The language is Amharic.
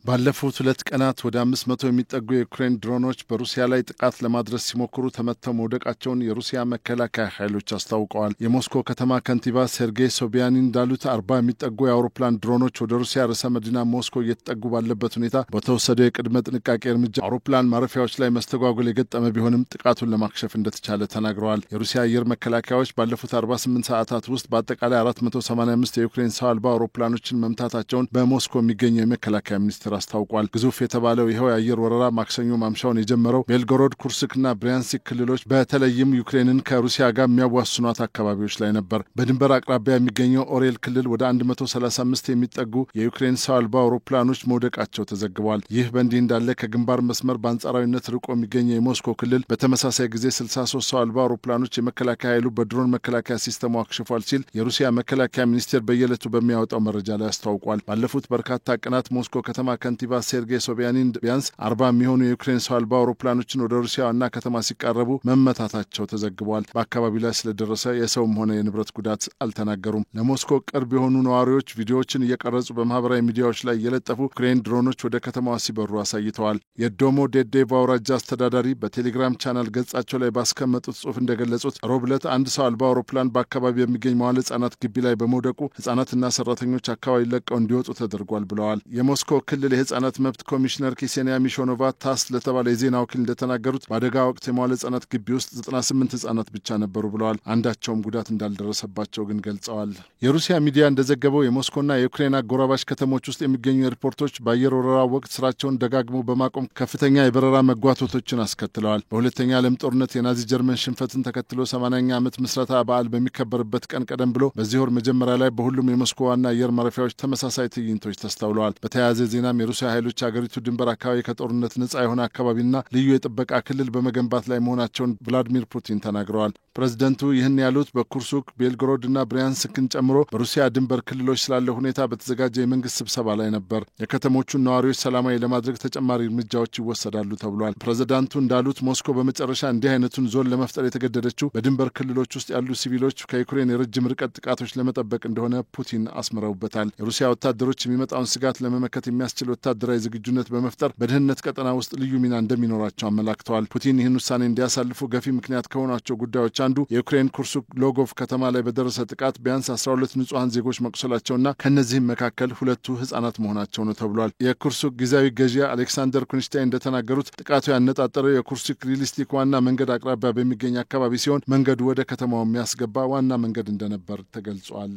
ባለፉት 2 ቀናት ወደ 500 የሚጠጉ የዩክሬን ድሮኖች በሩሲያ ላይ ጥቃት ለማድረስ ሲሞክሩ ተመተው መውደቃቸውን የሩሲያ መከላከያ ኃይሎች አስታውቀዋል። የሞስኮ ከተማ ከንቲባ ሴርጌይ ሶቢያኒን እንዳሉት 40 የሚጠጉ የአውሮፕላን ድሮኖች ወደ ሩሲያ ርዕሰ መዲና ሞስኮ እየተጠጉ ባለበት ሁኔታ በተወሰደው የቅድመ ጥንቃቄ እርምጃ አውሮፕላን ማረፊያዎች ላይ መስተጓጎል የገጠመ ቢሆንም ጥቃቱን ለማክሸፍ እንደተቻለ ተናግረዋል። የሩሲያ አየር መከላከያዎች ባለፉት 48 ሰዓታት ውስጥ በአጠቃላይ 485 የዩክሬን ሰው አልባ አውሮፕላኖችን መምታታቸውን በሞስኮ የሚገኘው የመከላከያ ሚኒስቴር አስታውቋል። ግዙፍ የተባለው ይኸው የአየር ወረራ ማክሰኞ ማምሻውን የጀመረው ቤልጎሮድ፣ ኩርስክና ብሪያንስክ ክልሎች በተለይም ዩክሬንን ከሩሲያ ጋር የሚያዋስኗት አካባቢዎች ላይ ነበር። በድንበር አቅራቢያ የሚገኘው ኦሬል ክልል ወደ 135 የሚጠጉ የዩክሬን ሰው አልባ አውሮፕላኖች መውደቃቸው ተዘግቧል። ይህ በእንዲህ እንዳለ ከግንባር መስመር በአንጻራዊነት ርቆ የሚገኘው የሞስኮ ክልል በተመሳሳይ ጊዜ 63 ሰው አልባ አውሮፕላኖች የመከላከያ ኃይሉ በድሮን መከላከያ ሲስተሙ አክሽፏል ሲል የሩሲያ መከላከያ ሚኒስቴር በየዕለቱ በሚያወጣው መረጃ ላይ አስታውቋል። ባለፉት በርካታ ቀናት ሞስኮ ከተማ ከንቲባ ሴርጌይ ሶቢያኒን ቢያንስ 40 የሚሆኑ የዩክሬን ሰው አልባ አውሮፕላኖችን ወደ ሩሲያ ዋና ከተማ ሲቃረቡ መመታታቸው ተዘግቧል። በአካባቢው ላይ ስለደረሰ የሰውም ሆነ የንብረት ጉዳት አልተናገሩም። ለሞስኮ ቅርብ የሆኑ ነዋሪዎች ቪዲዮዎችን እየቀረጹ በማህበራዊ ሚዲያዎች ላይ የለጠፉ ዩክሬን ድሮኖች ወደ ከተማዋ ሲበሩ አሳይተዋል። የዶሞ ዴዴቭ አውራጃ አስተዳዳሪ በቴሌግራም ቻናል ገጻቸው ላይ ባስቀመጡት ጽሑፍ እንደገለጹት ሮብ ዕለት አንድ ሰው አልባ አውሮፕላን በአካባቢው የሚገኝ መዋለ ሕጻናት ግቢ ላይ በመውደቁ ሕጻናትና ሰራተኞች አካባቢ ለቀው እንዲወጡ ተደርጓል ብለዋል። የሞስኮ ክልል የህፃናት መብት ኮሚሽነር ኪሴኒያ ሚሾኖቫ ታስ ለተባለ የዜና ወኪል እንደተናገሩት በአደጋ ወቅት የመዋለ ሕጻናት ግቢ ውስጥ 98 ሕጻናት ብቻ ነበሩ ብለዋል። አንዳቸውም ጉዳት እንዳልደረሰባቸው ግን ገልጸዋል። የሩሲያ ሚዲያ እንደዘገበው የሞስኮና የዩክሬን አጎራባች ከተሞች ውስጥ የሚገኙ ኤርፖርቶች በአየር ወረራ ወቅት ስራቸውን ደጋግመው በማቆም ከፍተኛ የበረራ መጓተቶችን አስከትለዋል። በሁለተኛ ዓለም ጦርነት የናዚ ጀርመን ሽንፈትን ተከትሎ 80ኛ ዓመት ምስረታ በዓል በሚከበርበት ቀን ቀደም ብሎ በዚህ ወር መጀመሪያ ላይ በሁሉም የሞስኮ ዋና አየር ማረፊያዎች ተመሳሳይ ትዕይንቶች ተስተውለዋል። በተያያዘ ዜናም የሩሲያ ኃይሎች አገሪቱ ድንበር አካባቢ ከጦርነት ነጻ የሆነ አካባቢና ልዩ የጥበቃ ክልል በመገንባት ላይ መሆናቸውን ቭላዲሚር ፑቲን ተናግረዋል። ፕሬዝደንቱ ይህን ያሉት በኩርሱክ፣ ቤልጎሮድና ብሪያንስክን ጨምሮ በሩሲያ ድንበር ክልሎች ስላለው ሁኔታ በተዘጋጀ የመንግስት ስብሰባ ላይ ነበር። የከተሞቹን ነዋሪዎች ሰላማዊ ለማድረግ ተጨማሪ እርምጃዎች ይወሰዳሉ ተብሏል። ፕሬዝዳንቱ እንዳሉት ሞስኮ በመጨረሻ እንዲህ አይነቱን ዞን ለመፍጠር የተገደደችው በድንበር ክልሎች ውስጥ ያሉ ሲቪሎች ከዩክሬን የረጅም ርቀት ጥቃቶች ለመጠበቅ እንደሆነ ፑቲን አስምረውበታል። የሩሲያ ወታደሮች የሚመጣውን ስጋት ለመመከት የሚያስችል ወታደራዊ ዝግጁነት በመፍጠር በደህንነት ቀጠና ውስጥ ልዩ ሚና እንደሚኖራቸው አመላክተዋል። ፑቲን ይህን ውሳኔ እንዲያሳልፉ ገፊ ምክንያት ከሆኗቸው ጉዳዮች አንዱ የዩክሬን ኩርሱክ ሎጎቭ ከተማ ላይ በደረሰ ጥቃት ቢያንስ 12 ንጹሐን ዜጎች መቁሰላቸውና ከእነዚህም መካከል 2 ሕጻናት መሆናቸው ነው ተብሏል። የኩርሱክ ጊዜያዊ ገዢ አሌክሳንደር ኩንሽታይን እንደተናገሩት ጥቃቱ ያነጣጠረው የኩርሱክ ሪሊስቲክ ዋና መንገድ አቅራቢያ በሚገኝ አካባቢ ሲሆን መንገዱ ወደ ከተማው የሚያስገባ ዋና መንገድ እንደነበር ተገልጿል።